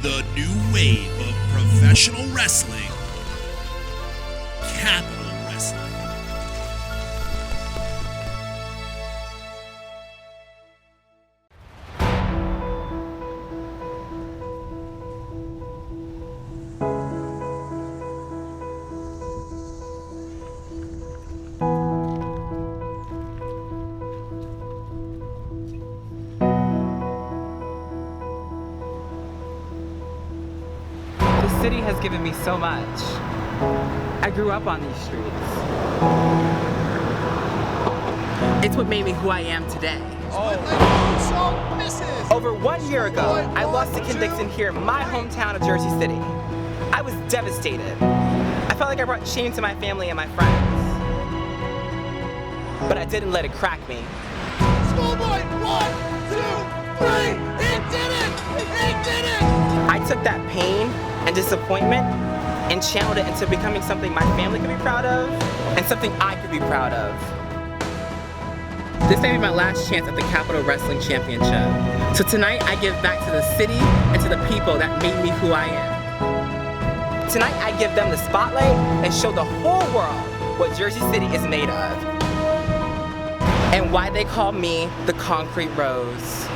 The new wave of professional wrestling, Capital Wrestling. The city has given me so much. I grew up on these streets. It's what made me who I am today. Over 1 year ago, I lost to Dixon here in my hometown of Jersey City. I was devastated. I felt like I brought shame to my family and my friends. But I didn't let it crack me. Schoolboy, 1, 2, 3, he did it! He did it! I took that pain and disappointment and channeled it into becoming something my family could be proud of and something I could be proud of. This may be my last chance at the Capital Wrestling Championship. So tonight I give back to the city and to the people that made me who I am. Tonight I give them the spotlight and show the whole world what Jersey City is made of. And why they call me the Concrete Rose.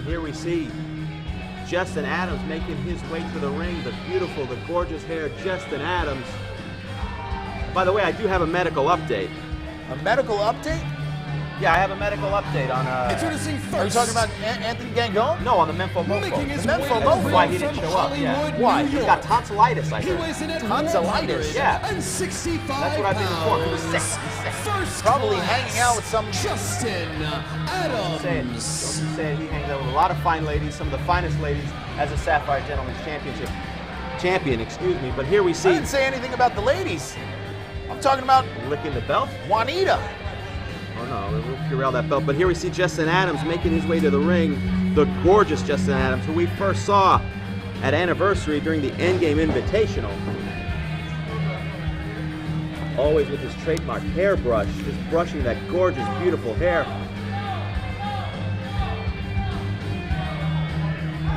Here we see Justin Adams making his way to the ring. The beautiful, the gorgeous hair, Justin Adams. By the way, I do have a medical update. A medical update? Yeah, I have a medical update on Introducing first. Are you talking about Anthony Gangone? No, on the Memphis Mofo. Making his Memphis way Mofo. over Why he didn't from show up? Yeah. Hollywood, Why? New He's York. got tonsillitis, I He heard. weighs in at Tonsillitis? Yeah. 165 That's what I've been informed. He was sick. pounds. He's sick. First Probably class, hanging out with some- Justin Adams. Don't you say it. He hangs out with a lot of fine ladies, some of the finest ladies, as a Sapphire Gentleman's champion, excuse me. But here we I see didn't say anything about the ladies. I'm talking about licking the belt. Juanita. Oh no, we'll Purell that belt. But here we see Justin Adams making his way to the ring. The gorgeous Justin Adams, who we first saw at Anniversary during the Endgame Invitational. Always with his trademark hairbrush, just brushing that gorgeous, beautiful hair.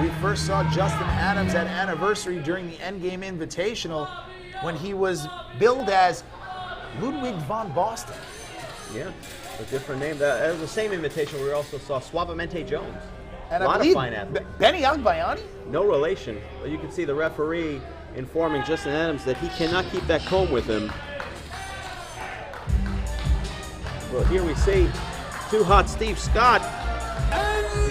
We first saw Justin Adams at Anniversary during the Endgame Invitational when he was billed as Ludwig von Boston. Yeah, a different name. That was the same invitation we also saw Suavemente Jones. And a lot I believe of fine athletes. Benny Agbayani? No relation. But you can see the referee informing Justin Adams that he cannot keep that comb with him. Well, here we see Too Hot Steve Scott.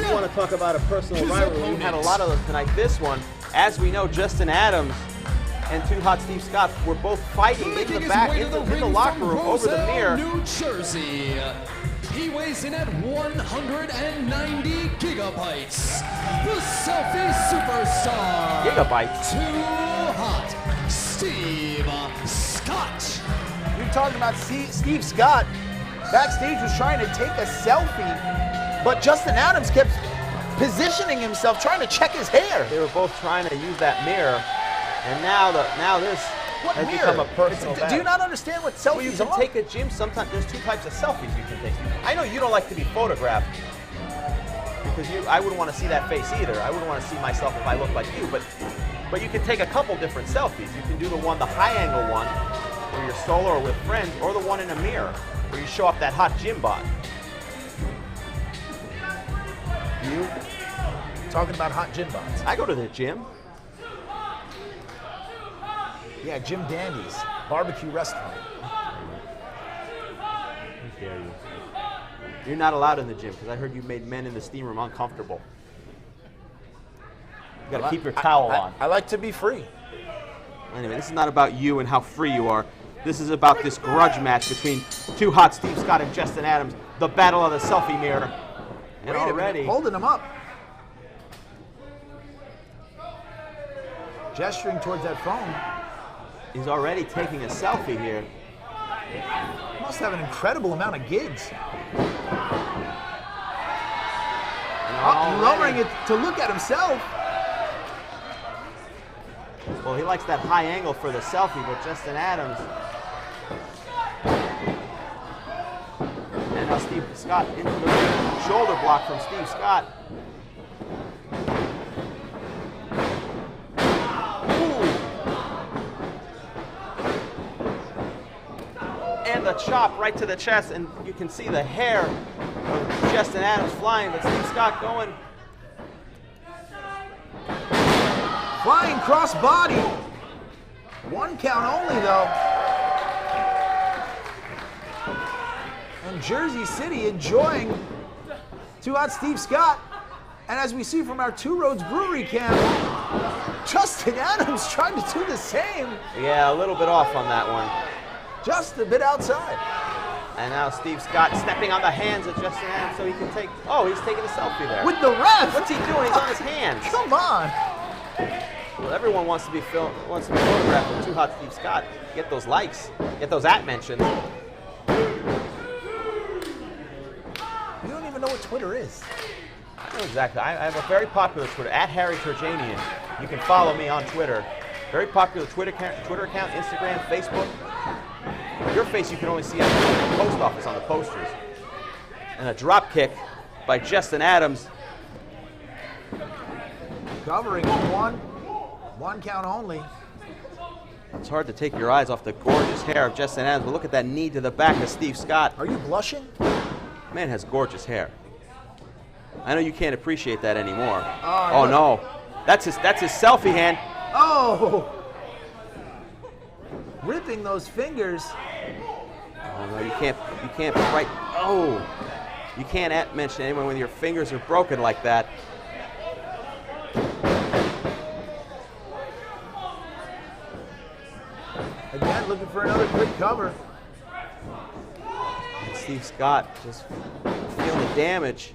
You want to talk about a personal rivalry? We had a lot of them tonight. This one, as we know, Justin Adams and Too Hot Steve Scott were both fighting in the back, in the locker room, over the mirror. New Jersey. He weighs in at 190 gigabytes. The selfie superstar. Gigabytes. Too Hot Steve Scott. You're talking about Steve Scott. Backstage was trying to take a selfie, but Justin Adams kept positioning himself, trying to check his hair. They were both trying to use that mirror, and now this What has mirror? become a personal Do battle. you not understand what selfies Well, you can are? take a gym. Sometimes there's two types of selfies you can take. I know you don't like to be photographed because I wouldn't want to see that face either. I wouldn't want to see myself if I look like you. But you can take a couple different selfies. You can do the high angle one, where you're solo or with friends, or the one in a mirror, where you show off that hot gym bod. You? Talking about hot gym bots. I go to the gym. Yeah, Jim Dandy's barbecue restaurant. How dare you? You're not allowed in the gym because I heard you made men in the steam room uncomfortable. You got to keep your towel on. I like to be free. Anyway, this is not about you and how free you are. This is about this grudge match between Too Hot Steve Scott and Justin Adams, the battle of the selfie mirror. And Wait a already, minute, holding him up. Gesturing towards that phone. he's already taking a selfie here. Must have an incredible amount of gigs. Lowering it to look at himself. Well, he likes that high angle for the selfie, but Justin Adams. And now Steve Scott into the shoulder block from Steve Scott. And the chop right to the chest, and you can see the hair of Justin Adams flying, but Steve Scott going. Flying cross body. One count only though. And Jersey City enjoying Too Hot Steve Scott. And as we see from our Two Roads Brewery cam, Justin Adams trying to do the same. Yeah, a little bit off on that one. Just a bit outside. And now Steve Scott stepping on the hands of Justin Adams so he can take. Oh, he's taking a selfie there. With the ref. What's he doing? He's on his hands. Come on. Well, everyone wants to be photographed with Too Hot Steve Scott. Get those likes. Get those @mentions. You don't even know what Twitter is. I know exactly. I have a very popular Twitter, @HarryTurjanian. You can follow me on Twitter. Very popular Twitter account, Instagram, Facebook. Your face you can only see at the post office on the posters. And a drop kick by Justin Adams. Covering one count only. It's hard to take your eyes off the gorgeous hair of Justin Adams, but look at that knee to the back of Steve Scott. Are you blushing? Man has gorgeous hair. I know you can't appreciate that anymore. Oh, Oh no, that's his selfie hand. Oh! Ripping those fingers. Oh no, you can't right. Oh, you can't mention anyone when your fingers are broken like that. Again, looking for another quick cover. And Steve Scott just feeling the damage.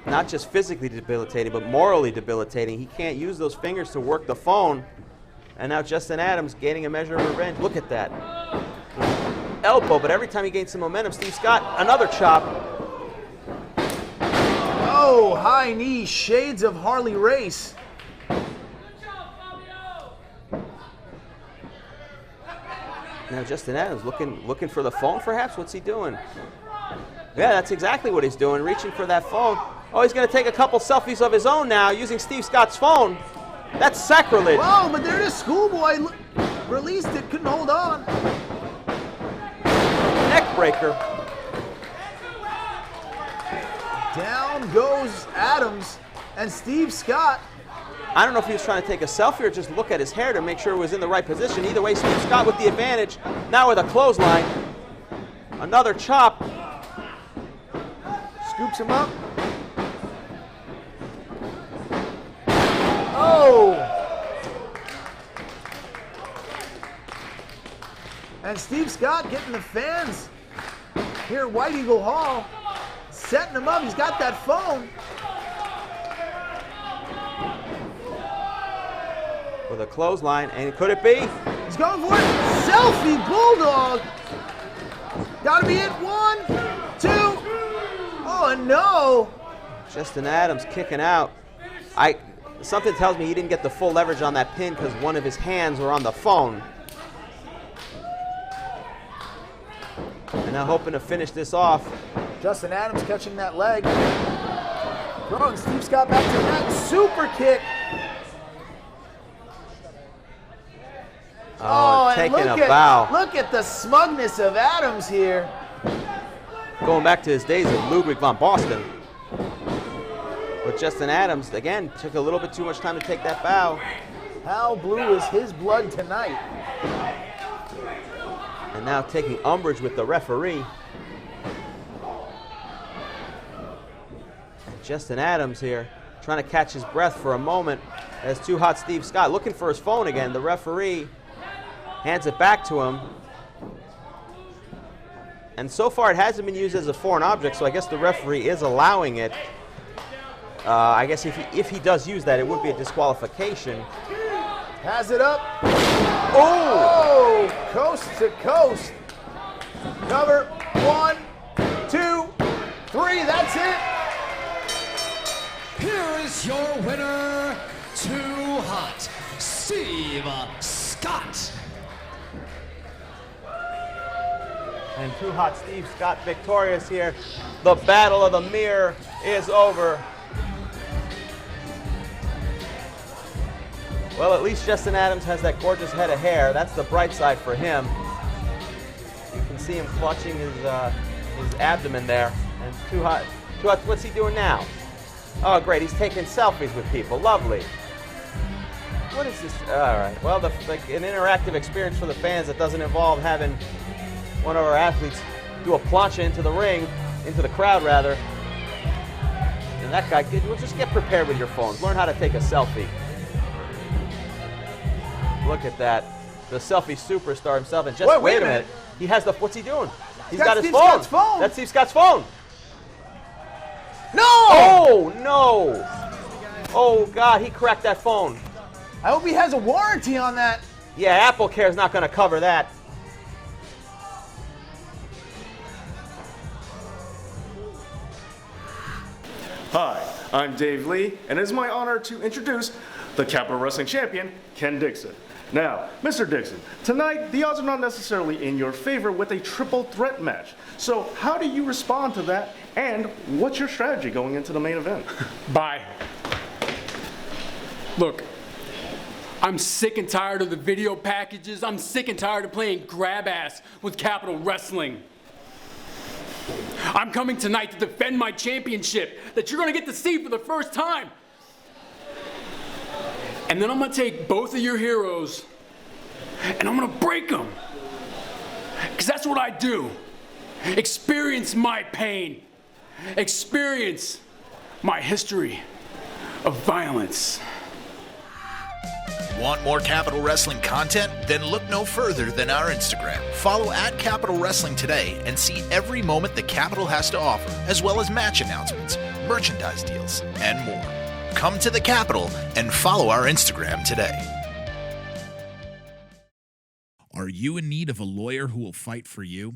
Not just physically debilitating, but morally debilitating. He can't use those fingers to work the phone. And now Justin Adams gaining a measure of revenge. Look at that. Elbow, but every time he gains some momentum, Steve Scott, another chop. Oh, high knee, shades of Harley Race. Now Justin Adams looking for the phone, perhaps? What's he doing? Yeah, that's exactly what he's doing, reaching for that phone. Oh, he's going to take a couple selfies of his own now using Steve Scott's phone. That's sacrilege. Whoa, but there it is, Schoolboy released it, couldn't hold on. Neck breaker. Down goes Adams and Steve Scott. I don't know if he was trying to take a selfie or just look at his hair to make sure it was in the right position. Either way, Steve Scott with the advantage. Now with a clothesline. Another chop. Scoops him up. Oh! And Steve Scott getting the fans here at White Eagle Hall, setting him up. He's got that phone. With a clothesline, and could it be? He's going for it. Selfie Bulldog. Gotta be it. 1, 2. Oh no! Justin Adams kicking out. Something tells me he didn't get the full leverage on that pin because one of his hands were on the phone. And now hoping to finish this off. Justin Adams catching that leg. Throwing Steve Scott back to the mat. Super kick. Oh, and taking a look bow. Look at the smugness of Adams here. Going back to his days of Ludwig von Boston. But Justin Adams, again, took a little bit too much time to take that bow. How blue is his blood tonight? And now taking umbrage with the referee. And Justin Adams here. trying to catch his breath for a moment as Too Hot Steve Scott looking for his phone again. The referee hands it back to him. And so far it hasn't been used as a foreign object, so I guess the referee is allowing it. I guess if he does use that, it would be a disqualification. Has it up. Oh! Coast to coast. Cover. 1, 2, 3. That's it. Here is your winner, Too Hot Steve Scott. And Too Hot Steve Scott victorious here. The battle of the mirror is over. Well, at least Justin Adams has that gorgeous head of hair. That's the bright side for him. You can see him clutching his abdomen there. And Too Hot, what's he doing now? Oh, great, he's taking selfies with people. Lovely. What is this? All right, well, like an interactive experience for the fans that doesn't involve having one of our athletes do a plancha into the ring, into the crowd rather. And that guy, well, just get prepared with your phones. Learn how to take a selfie. Look at that. The selfie superstar himself. And just wait a minute. He has the, what's he doing? He's got his Steve phone. Scott's phone. That's Steve Scott's phone. No! Oh, no. Oh, God, he cracked that phone. I hope he has a warranty on that. Yeah, Apple Care's not going to cover that. Hi, I'm Dave Lee, and it is my honor to introduce the Capital Wrestling Champion, Ken Dixon. Now, Mr. Dixon, tonight the odds are not necessarily in your favor with a triple threat match. So how do you respond to that, and what's your strategy going into the main event? Bye. Look, I'm sick and tired of the video packages. I'm sick and tired of playing grab ass with Capital Wrestling. I'm coming tonight to defend my championship that you're gonna get to see for the first time. And then I'm gonna take both of your heroes and I'm gonna break them. Because that's what I do. Experience my pain. Experience my history of violence. Want more Capital Wrestling content? Then look no further than our Instagram. Follow @Capital Wrestling today and see every moment the Capital has to offer, as well as match announcements, merchandise deals, and more. Come to the Capital and follow our Instagram today. Are you in need of a lawyer who will fight for you?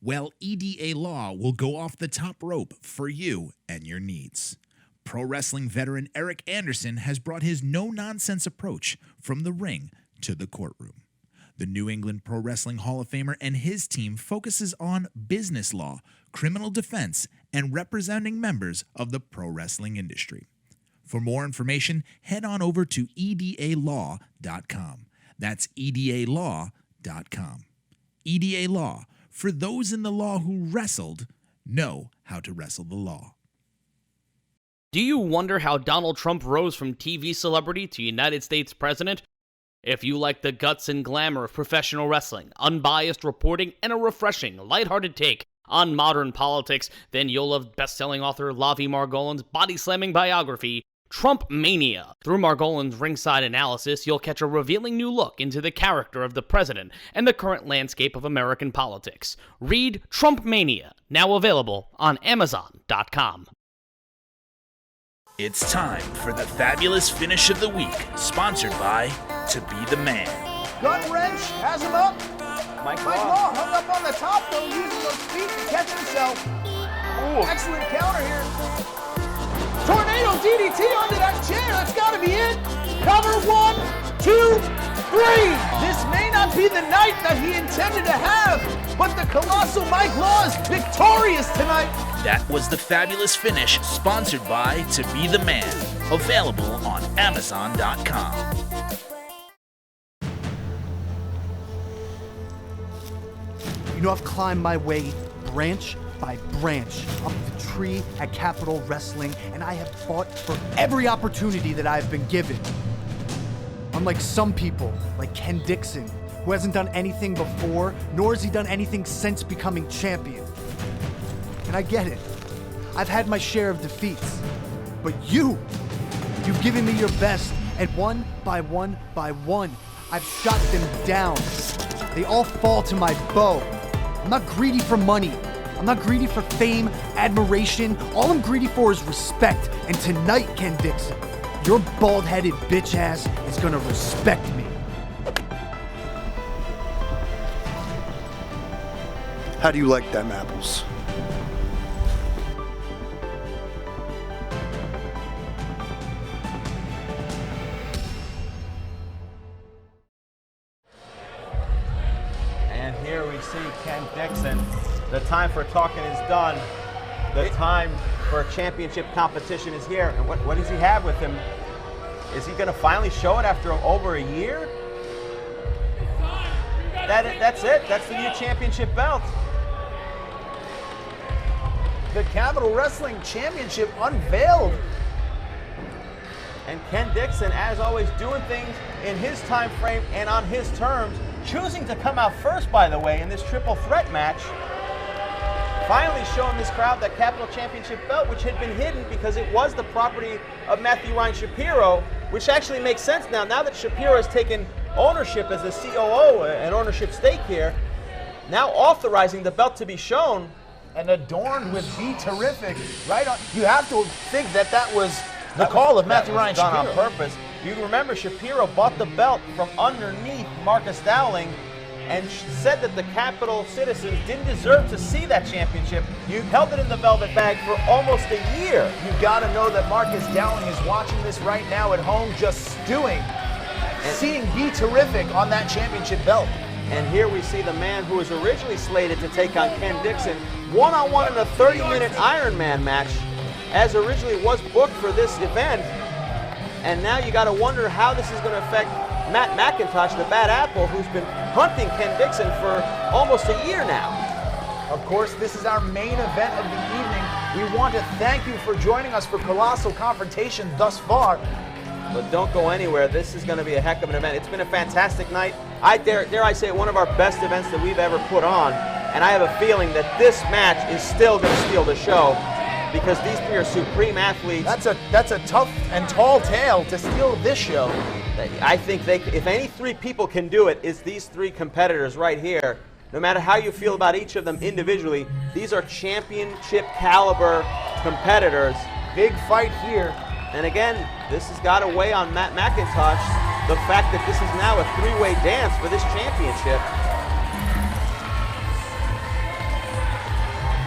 Well, EDA Law will go off the top rope for you and your needs. Pro wrestling veteran Eric Anderson has brought his no-nonsense approach from the ring to the courtroom. The New England Pro Wrestling Hall of Famer and his team focuses on business law, criminal defense, and representing members of the pro wrestling industry. For more information, head on over to edalaw.com. That's edalaw.com. EDA Law, for those in the law who wrestled, know how to wrestle the law. Do you wonder how Donald Trump rose from TV celebrity to United States president? If you like the guts and glamour of professional wrestling, unbiased reporting, and a refreshing, lighthearted take on modern politics, then you'll love best-selling author Lavi Margolin's body-slamming biography, Trump Mania. Through Margolin's ringside analysis, you'll catch a revealing new look into the character of the president and the current landscape of American politics. Read Trump Mania, now available on Amazon.com. It's time for the fabulous finish of the week, sponsored by To Be the Man. Gun wrench has him up. Mike Mike Law. Law hung up on the top though, using those feet to catch himself. Ooh. Excellent counter here. Tornado DDT onto that chair. That's got to be it. Cover 1, 2, 3. This may not be the night that he intended to have, but the colossal Mike Law is victorious tonight. That was the fabulous finish, sponsored by To Be the Man, available on Amazon.com. You know, I've climbed my way branch by branch up the tree at Capital Wrestling, and I have fought for every opportunity that I've been given. Unlike some people, like Ken Dixon, who hasn't done anything before, nor has he done anything since becoming champion. And I get it. I've had my share of defeats. But you You've given me your best, and one by one by one, I've shot them down. They all fall to my bow. I'm not greedy for money. I'm not greedy for fame, admiration. All I'm greedy for is respect. And tonight, Ken Dixon, your bald-headed bitch ass is gonna respect me. How do you like them apples? And here we see Ken Dixon. The time for talking is done. The time for a championship competition is here. And what does he have with him? Is he going to finally show it after over a year? That's it. That's the new championship belt. The Capital Wrestling Championship unveiled. And Ken Dixon, as always, doing things in his time frame and on his terms, choosing to come out first, by the way, in this triple threat match. Finally showing this crowd that Capital Championship belt, which had been hidden because it was the property of Matthew Ryan Shapiro, which actually makes sense now. Now that Shapiro has taken ownership as the COO, an ownership stake here, now authorizing the belt to be shown. And adorned with Be Terrific, right on. You have to think that that was the call of Matthew Ryan Shapiro. Done on purpose. You remember Shapiro bought the belt from underneath Marcus Dowling and said that the Capital citizens didn't deserve to see that championship. You held it in the velvet bag for almost a year. You gotta know that Marcus Dowling is watching this right now at home, just stewing, seeing Be Terrific on that championship belt. And here we see the man who was originally slated to take on Ken Dixon one-on-one in a 30-minute Iron Man match, as originally was booked for this event. And now you got to wonder how this is going to affect Matt Macintosh, the Bad Apple, who's been hunting Ken Dixon for almost a year now. Of course, this is our main event of the evening. We want to thank you for joining us for Colossal Confrontation thus far. But don't go anywhere. This is going to be a heck of an event. It's been a fantastic night. Dare I say, one of our best events that we've ever put on. And I have a feeling that this match is still going to steal the show, because these three are supreme athletes. That's a tough and tall tale to steal this show. I think if any three people can do it, it's these three competitors right here. No matter how you feel about each of them individually, these are championship caliber competitors. Big fight here. And again, this has got to weigh on Matt Macintosh, the fact that this is now a three-way dance for this championship.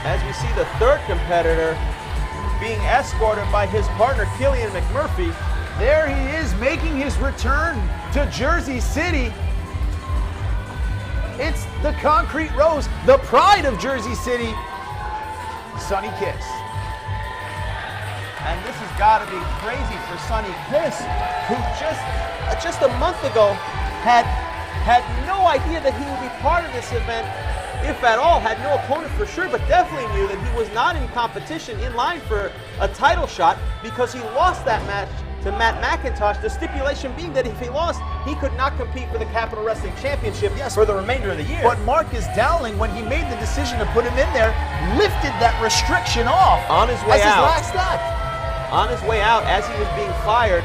As we see the third competitor being escorted by his partner, Killian McMurphy. There he is, making his return to Jersey City. It's the Concrete Rose, the pride of Jersey City, Sonny Kiss. And this has got to be crazy for Sonny Kiss, who just a month ago had no idea that he would be part of this event, if at all, had no opponent for sure, but definitely knew that he was not in competition in line for a title shot because he lost that match to Matt Macintosh, the stipulation being that if he lost, he could not compete for the Capital Wrestling Championship for the remainder of the year. But Marcus Dowling, when he made the decision to put him in there, lifted that restriction off on his way out. As his last act. On his way out, as he was being fired,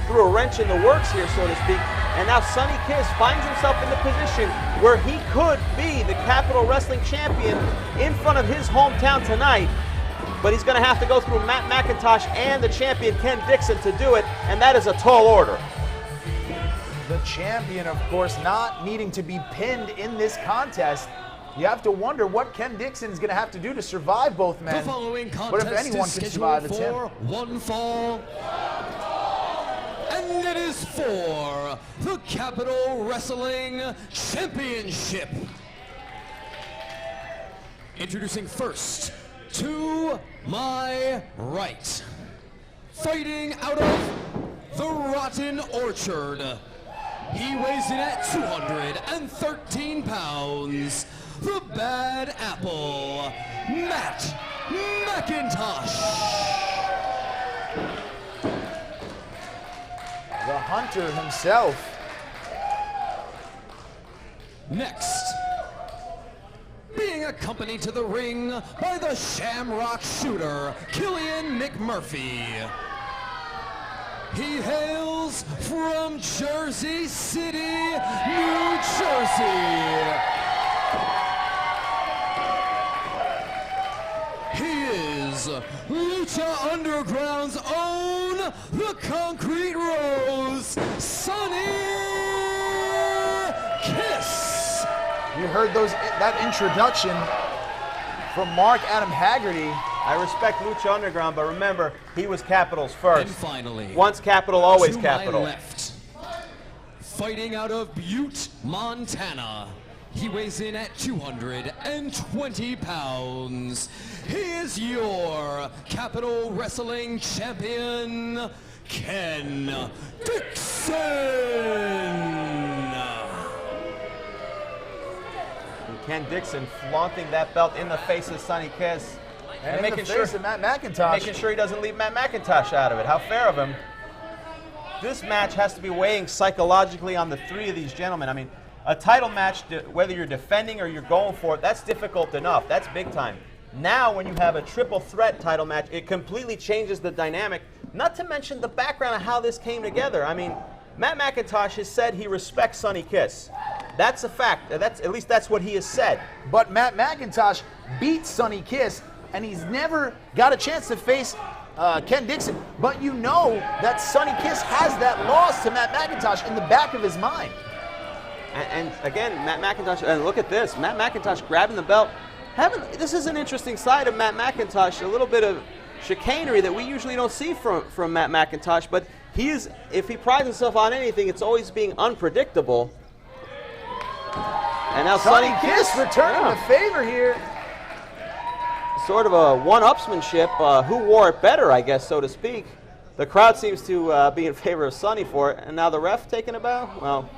threw a wrench in the works here, so to speak. And now Sonny Kiss finds himself in the position where he could be the Capital Wrestling Champion in front of his hometown tonight. But he's going to have to go through Matt Macintosh and the champion Ken Dixon to do it, and that is a tall order. The champion, of course, not needing to be pinned in this contest. You have to wonder what Ken Dixon is going to have to do to survive both men. The following contest but if anyone can survive, it's him. One fall. And it is for the Capital Wrestling Championship. Introducing first, to my right, fighting out of the Rotten Orchard. He weighs in at 213 pounds. The Bad Apple, Matt Macintosh. The Hunter himself. Next, being accompanied to the ring by the Shamrock Shooter, Killian McMurphy. He hails from Jersey City, New Jersey. He is Lucha Underground's own, the Concrete Rose, Sonny Kiss. You heard that introduction from Mark Adam Haggerty. I respect Lucha Underground, but remember, he was Capitol's first. And finally, once Capital, always to Capital. my left, fighting out of Butte, Montana. He weighs in at 220 pounds. He is your Capital Wrestling Champion, Ken Dixon. And Ken Dixon flaunting that belt in the face of Sonny Kiss. And making in the face of Matt Macintosh. Making sure he doesn't leave Matt Macintosh out of it. How fair of him. This match has to be weighing psychologically on the three of these gentlemen. I mean, a title match, whether you're defending or you're going for it, that's difficult enough. That's big time. Now, when you have a triple threat title match, it completely changes the dynamic. Not to mention the background of how this came together. I mean, Matt Macintosh has said he respects Sonny Kiss. That's a fact. At least that's what he has said. But Matt Macintosh beat Sonny Kiss, and he's never got a chance to face Ken Dixon. But you know that Sonny Kiss has that loss to Matt Macintosh in the back of his mind. And again, Matt Macintosh, and look at this, Matt Macintosh grabbing the belt. This is an interesting side of Matt Macintosh, a little bit of chicanery that we usually don't see from Matt Macintosh, but if he prides himself on anything, it's always being unpredictable. And now Sonny Kiss returning the favor here. Sort of a one-upsmanship, who wore it better, I guess, so to speak. The crowd seems to be in favor of Sonny for it, and now the ref taking a bow? Well,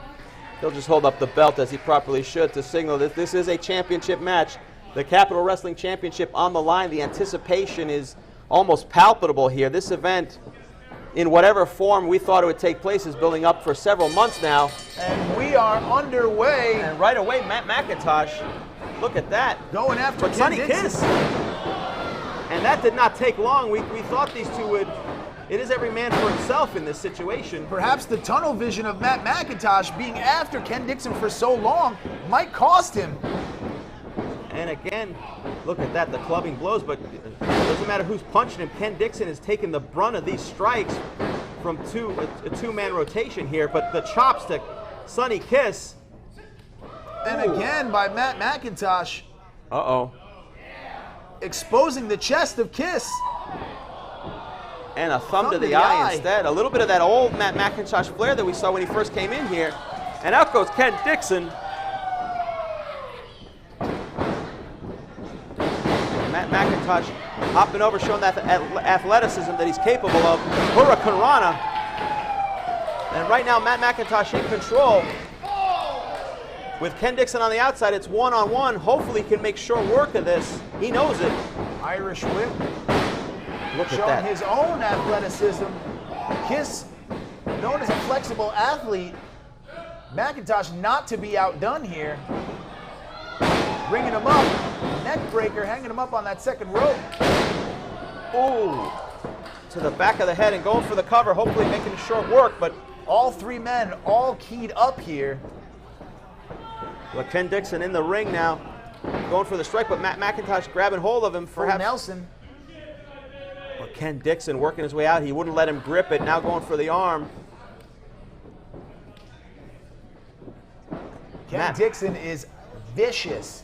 he'll just hold up the belt as he properly should to signal that this is a championship match. The Capital Wrestling Championship on the line. The anticipation is almost palpable here. This event, in whatever form we thought it would take place, is building up for several months now. And we are underway. And right away, Matt Macintosh, look at that. Going after Sonny Kiss. And that did not take long. We thought these two would. It is every man for himself in this situation. Perhaps the tunnel vision of Matt Macintosh being after Ken Dixon for so long might cost him. And again, look at that, the clubbing blows, but it doesn't matter who's punching him. Ken Dixon has taken the brunt of these strikes from a two-man rotation here, but the chops to Sonny Kiss. And again by Matt Macintosh. Uh-oh. Exposing the chest of Kiss. And a thumb to the eye instead. A little bit of that old Matt Macintosh flair that we saw when he first came in here. And out goes Ken Dixon. Matt Macintosh hopping over, showing that athleticism that he's capable of. Hurricane Rana. And right now, Matt Macintosh in control. With Ken Dixon on the outside, it's one-on-one. Hopefully he can make short work of this. He knows it. Irish whip. Look Showing at that. his own athleticism. Kiss, known as a flexible athlete. Macintosh not to be outdone here. Bringing him up. Neck breaker, hanging him up on that second rope. Oh, to the back of the head and going for the cover, hopefully making short work, but all three men all keyed up here. Well, Ken Dixon in the ring now, going for the strike, but Matt Macintosh grabbing hold of him. Perhaps Nelson. Well, Ken Dixon working his way out. He wouldn't let him grip it, now going for the arm. Ken Dixon is vicious.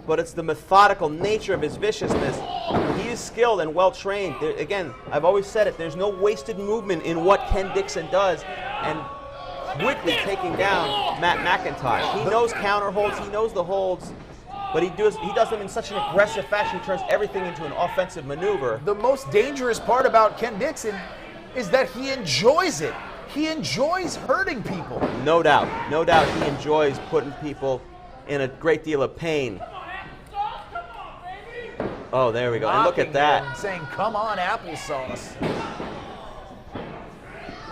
But it's the methodical nature of his viciousness. He is skilled and well-trained. Again, I've always said it, there's no wasted movement in what Ken Dixon does. And quickly taking down Matt Macintosh. He knows counter holds, he knows the holds, but he does them in such an aggressive fashion. He turns everything into an offensive maneuver. The most dangerous part about Ken Dixon is that he enjoys it. He enjoys hurting people. No doubt he enjoys putting people in a great deal of pain. Oh, there we go. And look at that. Saying, come on, applesauce.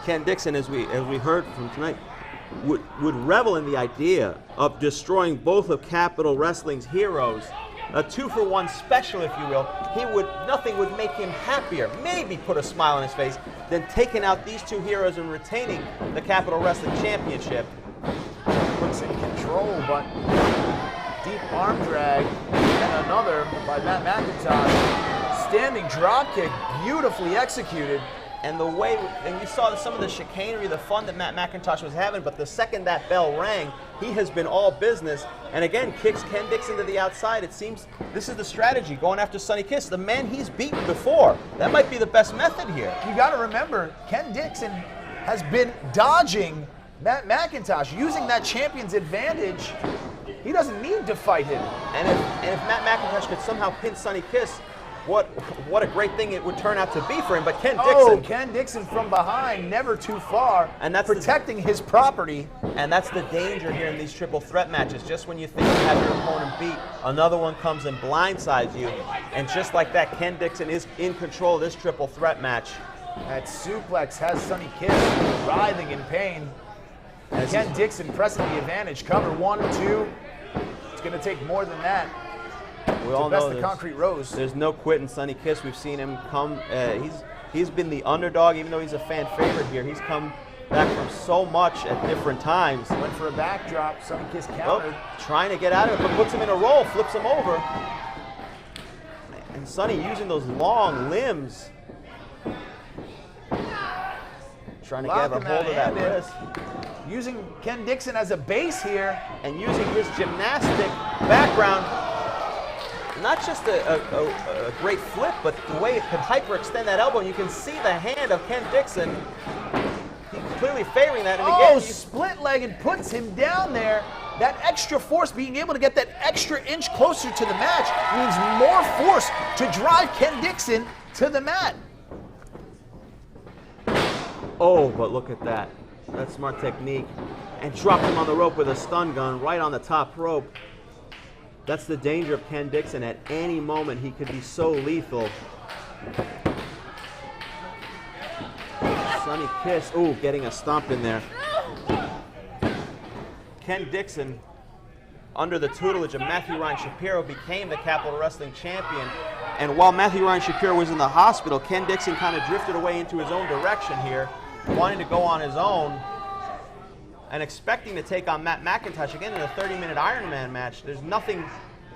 Ken Dixon, as we heard from tonight, would revel in the idea of destroying both of Capital Wrestling's heroes a 2-for-1 special, if you will. Nothing would make him happier, maybe put a smile on his face, than taking out these two heroes and retaining the Capital Wrestling Championship. Looks in control, but deep arm drag, and another by Matt Macintosh. Standing drop kick, beautifully executed. And the way, and you saw some of the chicanery, the fun that Matt Macintosh was having, but the second that bell rang, he has been all business. And again, kicks Ken Dixon to the outside. It seems this is the strategy, going after Sonny Kiss, the man he's beaten before. That might be the best method here. You got to remember, Ken Dixon has been dodging Matt Macintosh, using that champion's advantage. He doesn't need to fight him. And if Matt Macintosh could somehow pin Sonny Kiss, what a great thing it would turn out to be for him. But Ken Dixon. Oh, Ken Dixon from behind, never too far, and that's protecting his property. And that's the danger here in these triple threat matches. Just when you think you have your opponent beat, another one comes and blindsides you. And just like that, Ken Dixon is in control of this triple threat match. That suplex has Sonny Kiss writhing in pain. And Ken Dixon pressing the advantage. Cover 1, 2. It's going to take more than that. We all know the concrete rose. There's no quitting Sonny Kiss. We've seen him come. He's been the underdog, even though he's a fan favorite here. He's come back from so much at different times. Went for a backdrop. Sonny Kiss countered. Trying to get out of it, but puts him in a roll, flips him over. And Sonny using those long limbs. Trying to get a hold of that wrist. Using Ken Dixon as a base here. And using his gymnastic background. Not just a great flip, but the way it could hyperextend that elbow. And you can see the hand of Ken Dixon. He's clearly favoring that. And again, split-legged puts him down there. That extra force, being able to get that extra inch closer to the match, means more force to drive Ken Dixon to the mat. Oh, but look at that. That's smart technique. And dropped him on the rope with a stun gun right on the top rope. That's the danger of Ken Dixon. At any moment, he could be so lethal. Sonny Kiss, ooh, getting a stomp in there. Ken Dixon, under the tutelage of Matthew Ryan Shapiro, became the Capital Wrestling Champion. And while Matthew Ryan Shapiro was in the hospital, Ken Dixon kind of drifted away into his own direction here, wanting to go on his own and expecting to take on Matt Macintosh again in a 30-minute Iron Man match. There's nothing,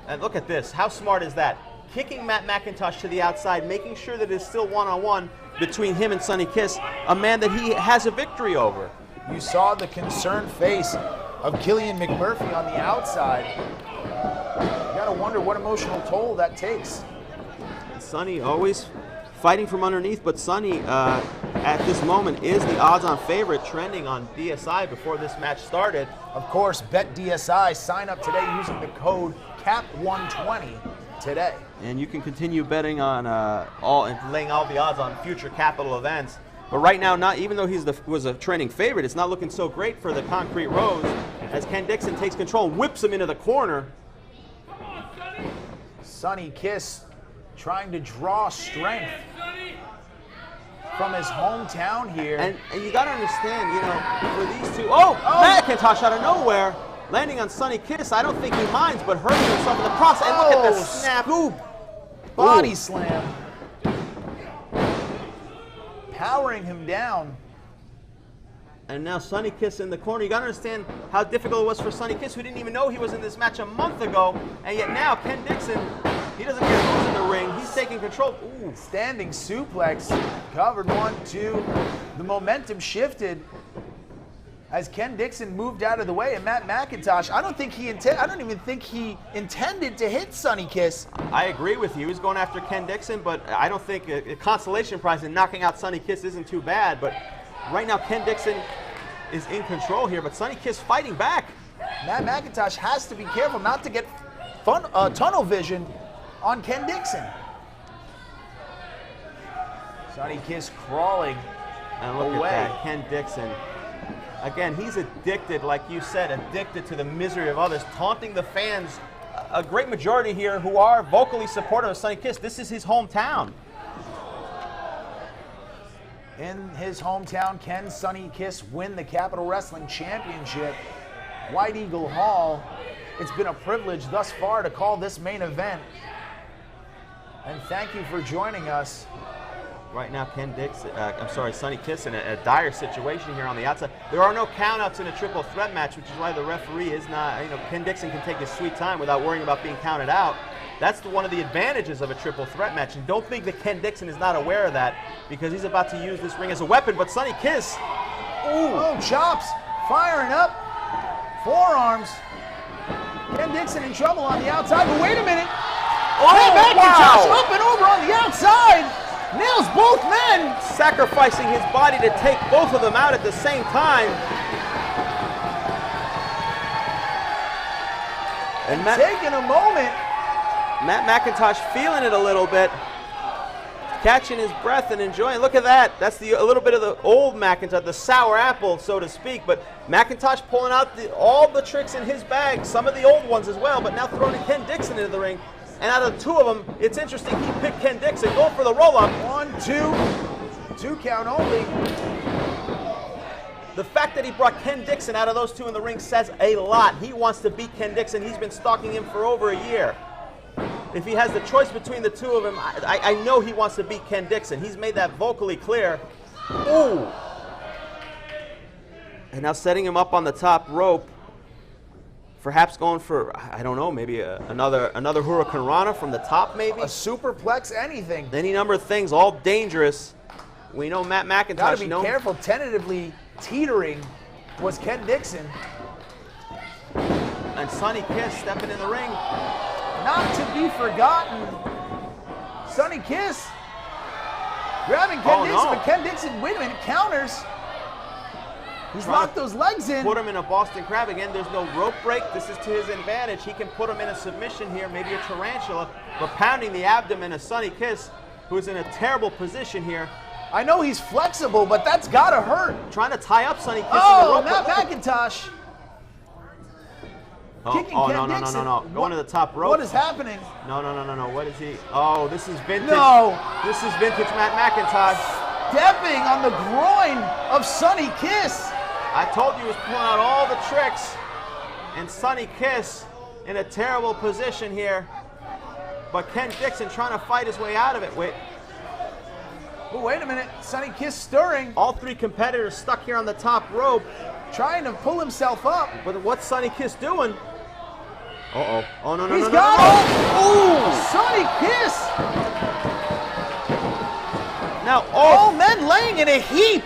and look at this, how smart is that? Kicking Matt Macintosh to the outside, making sure that it's still one-on-one between him and Sonny Kiss, a man that he has a victory over. You saw the concerned face of Killian McMurphy on the outside. You gotta wonder what emotional toll that takes. Sonny always fighting from underneath, but Sonny at this moment is the odds-on favorite, trending on DSI before this match started. Of course, bet DSI. Sign up today using the code CAP120 today. And you can continue betting on laying all the odds on future Capital events. But right now, not even though he was a trending favorite, it's not looking so great for the Concrete Rose as Ken Dixon takes control and whips him into the corner. Sonny Kiss trying to draw strength from his hometown here. And you got to understand, you know, for these two, Macintosh out of nowhere, landing on Sonny Kiss. I don't think he minds, but hurting himself in the process. And look at the snap. Scoop. Body slam. Powering him down. And now Sonny Kiss in the corner. You got to understand how difficult it was for Sonny Kiss, who didn't even know he was in this match a month ago. And yet now Ken Dixon, he doesn't get loose in the ring. He's taking control. Ooh. Standing suplex. Covered 1, 2. The momentum shifted as Ken Dixon moved out of the way, and Matt Macintosh, I don't even think he intended to hit Sonny Kiss. I agree with you. He was going after Ken Dixon, but I don't think a consolation prize in knocking out Sonny Kiss isn't too bad. But right now, Ken Dixon is in control here, but Sonny Kiss fighting back. Matt Macintosh has to be careful not to get tunnel vision on Ken Dixon. Sonny Kiss crawling and look away. At that, Ken Dixon. Again, he's addicted, like you said, addicted to the misery of others, taunting the fans, a great majority here who are vocally supportive of Sonny Kiss. This is his hometown. In his hometown, can Sonny Kiss win the Capital Wrestling Championship? White Eagle Hall. It's been a privilege thus far to call this main event. And thank you for joining us. Right now, Sonny Kiss in a dire situation here on the outside. There are no countouts in a triple threat match, which is why the referee is not, Ken Dixon can take his sweet time without worrying about being counted out. That's one of the advantages of a triple threat match. And don't think that Ken Dixon is not aware of that, because he's about to use this ring as a weapon. But Sonny Kiss, Oh, chops, firing up, forearms. Ken Dixon in trouble on the outside, but wait a minute. Macintosh up and over on the outside. Nails both men. Sacrificing his body to take both of them out at the same time. And taking a moment. Matt Macintosh feeling it a little bit. Catching his breath and enjoying. Look at that. That's a little bit of the old Macintosh, the sour apple, so to speak. But Macintosh pulling out all the tricks in his bag, some of the old ones as well, but now throwing Ken Dixon into the ring. And out of the two of them, it's interesting, he picked Ken Dixon, going for the roll-up. 1, 2, 2 count only. The fact that he brought Ken Dixon out of those two in the ring says a lot. He wants to beat Ken Dixon. He's been stalking him for over a year. If he has the choice between the two of them, I know he wants to beat Ken Dixon. He's made that vocally clear. Ooh. And now setting him up on the top rope. Perhaps going for, I don't know, maybe another Hurricane Rana from the top, maybe? A superplex, anything. Any number of things, all dangerous. We know Matt Macintosh. Gotta be careful. Tentatively teetering was Ken Dixon. And Sonny Kiss stepping in the ring. Not to be forgotten, Sonny Kiss grabbing Ken Dixon, but Ken Dixon, wait a minute, counters. He's locked those legs in. Put him in a Boston Crab. Again, there's no rope break. This is to his advantage. He can put him in a submission here, maybe a tarantula, but pounding the abdomen of Sonny Kiss, who's in a terrible position here. I know he's flexible, but that's gotta hurt. Trying to tie up Sonny Kiss in the rope. Matt Macintosh. Kicking Ken Dixon. No. Going to the top rope. What is happening? No. What is he? Oh, this is vintage. No. This is vintage Matt Macintosh. Stepping on the groin of Sonny Kiss. I told you he was pulling out all the tricks. And Sonny Kiss in a terrible position here. But Ken Dixon trying to fight his way out of it. Wait a minute. Sonny Kiss stirring. All three competitors stuck here on the top rope. Trying to pull himself up. But what's Sonny Kiss doing? Uh-oh. Oh, no. He's got it. Ooh. Sonny Kiss. Now, all men laying in a heap.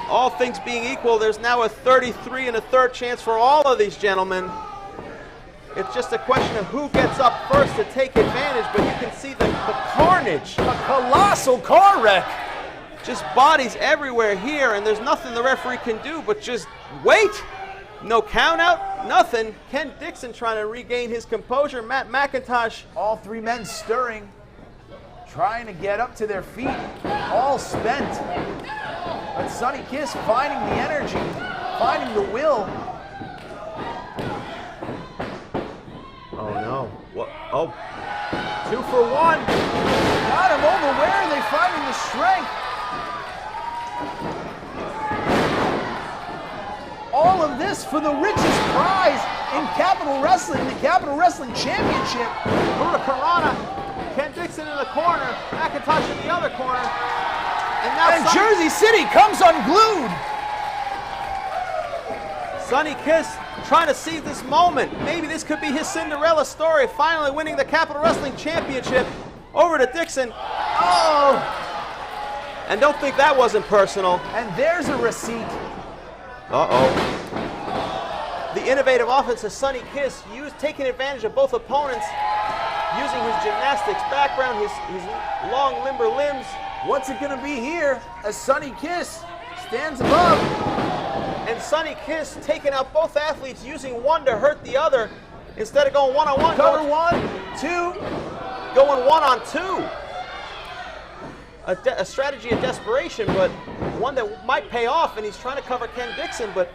All things being equal, there's now a 33 1/3 chance for all of these gentlemen. It's just a question of who gets up first to take advantage, but you can see the carnage. A colossal car wreck. Just bodies everywhere here, and there's nothing the referee can do but just wait. No count out, nothing. Ken Dixon trying to regain his composure. Matt Macintosh. All three men stirring, trying to get up to their feet, all spent. But Sonny Kiss finding the energy, finding the will. Oh no. What? Oh. 2 for 1. Got him over. Where are they finding the strength? All of this for the richest prize in Capital Wrestling, the Capital Wrestling Championship. Hurricane Rana. Ken Dixon in the corner, Macintosh in the other corner. And now Jersey City comes unglued. Sonny Kiss trying to seize this moment. Maybe this could be his Cinderella story, finally winning the Capital Wrestling Championship over to Dixon. Oh! And don't think that wasn't personal. And there's a receipt. Uh-oh. The innovative offense of Sonny Kiss, taking advantage of both opponents, using his gymnastics background, his long, limber limbs. What's it going to be here as Sonny Kiss stands above? And Sonny Kiss taking out both athletes, using one to hurt the other, instead of going one-on-one. Cover 1, 2. Going 1-on-2. A strategy of desperation, but one that might pay off, and he's trying to cover Ken Dixon, but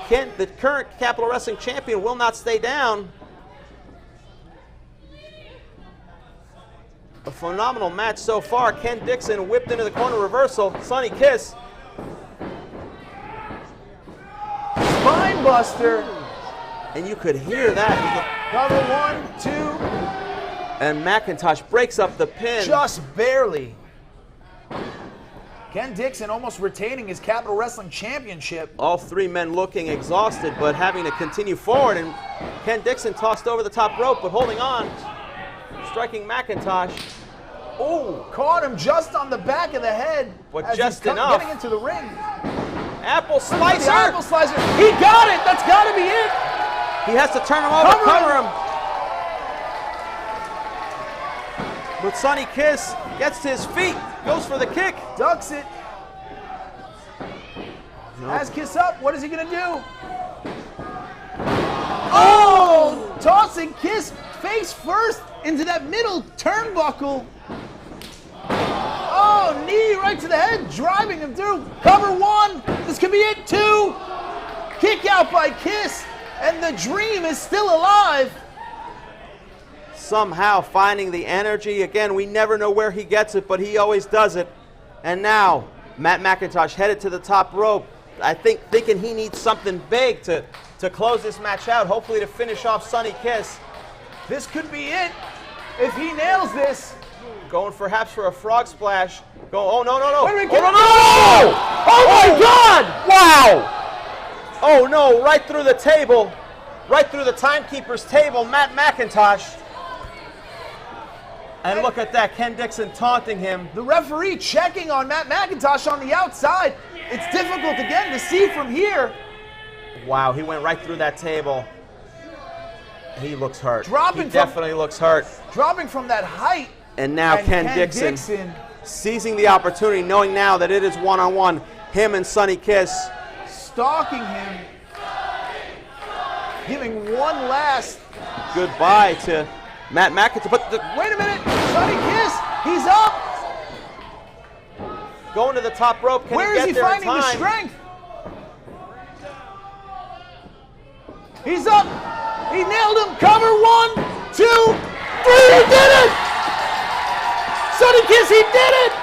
the current Capital Wrestling Champion will not stay down. A phenomenal match so far. Ken Dixon whipped into the corner reversal. Sonny Kiss. Spine Buster. And you could hear that. Cover 1, 2. And Macintosh breaks up the pin. Just barely. Ken Dixon almost retaining his Capital Wrestling Championship. All three men looking exhausted, but having to continue forward. And Ken Dixon tossed over the top rope, but holding on. Striking Macintosh. Oh, caught him just on the back of the head. But just enough. Getting into the ring. Apple slicer. The apple slicer. He got it. That's got to be it. He has to turn him over, cover him. But Sonny Kiss gets to his feet, goes for the kick. Ducks it. Has Kiss up. What is he going to do? Oh! Tossing Kiss face first into that middle turnbuckle. Oh, knee right to the head, driving him through. Cover 1. This could be it. 2. Kick out by Kiss. And the dream is still alive. Somehow finding the energy. Again, we never know where he gets it, but he always does it. And now, Matt Macintosh headed to the top rope. I think thinking he needs something big to close this match out, hopefully to finish off Sonny Kiss. This could be it. If he nails this. Going perhaps for a frog splash. Oh, no. Wait a minute, no! Oh my God! Wow! Oh no, right through the table. Right through the timekeeper's table, Matt Macintosh. And look at that, Ken Dixon taunting him. The referee checking on Matt Macintosh on the outside. It's difficult again to see from here. Wow, he went right through that table. He looks hurt. He definitely looks hurt. Dropping from that height. And now Ken Dixon seizing the opportunity, knowing now that it is one-on-one, him and Sonny Kiss. Stalking him. Giving one last goodbye to Matt McIntyre. But wait a minute, Sonny Kiss, he's up. Going to the top rope. Can Where he is get he there in finding the time? strength? He's up. He nailed him. Cover 1, 2, 3. He did it. Sonny Kiss, he did it.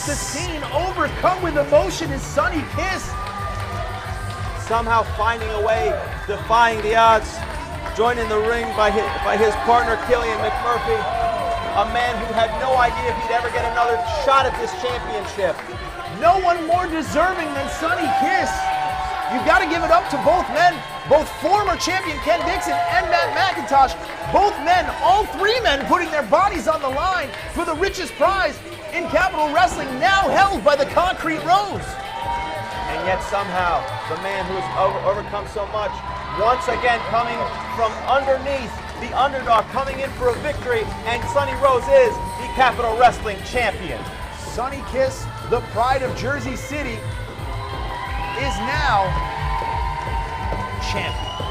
The scene overcome with emotion is Sonny Kiss. Somehow finding a way, defying the odds, joining the ring by his partner Killian McMurphy, a man who had no idea if he'd ever get another shot at this championship. No one more deserving than Sonny Kiss. You've got to give it up to both men, both former champion Ken Dixon and Matt Macintosh. Both men, all three men putting their bodies on the line for the richest prize in Capital Wrestling, now held by the Concrete Rose. And yet somehow, the man who has overcome so much, once again coming from underneath, the underdog coming in for a victory, and Sonny Rose is the Capital Wrestling Champion. Sonny Kiss, the pride of Jersey City, is now champion.